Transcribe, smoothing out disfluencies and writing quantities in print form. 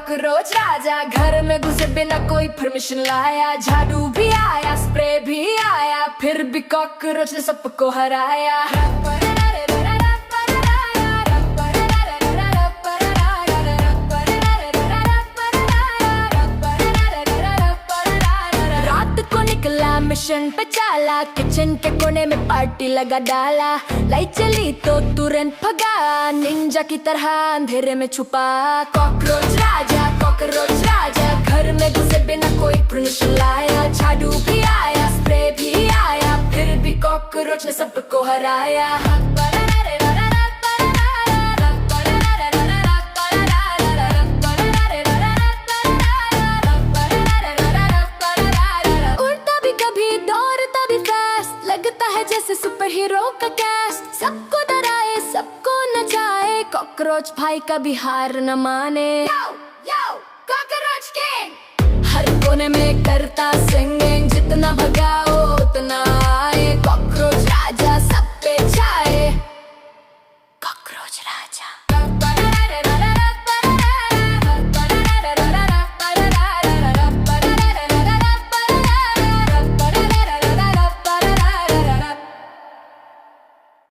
Cockroach राजा घर में घुसे बिना कोई परमिशन लाया। झाड़ू भी आया, स्प्रे भी आया, फिर भी कॉकरोच ने सबको हराया। रात को निकला मिशन पे चाला, किचन के कोने में पार्टी लगा डाला। लाइट चली तो तुरंत भगा, निंजा की तरह अंधेरे में छुपा। कॉकरोच राजा घर में घुसे बिना कोई परमिशन लाया। झाड़ू भी आया, स्प्रे भी आया, फिर भी कॉकरोच ने सबको हराया। उड़ता भी कभी, दौड़ता भी फास्ट, लगता है जैसे सुपर हीरो का कैस्ट। सबको डराए, सबको नचाए, कॉकरोच भाई कभी हार न माने। कॉकरोच किंग हर कोने में करता सिंगिंग, जितना भगाओ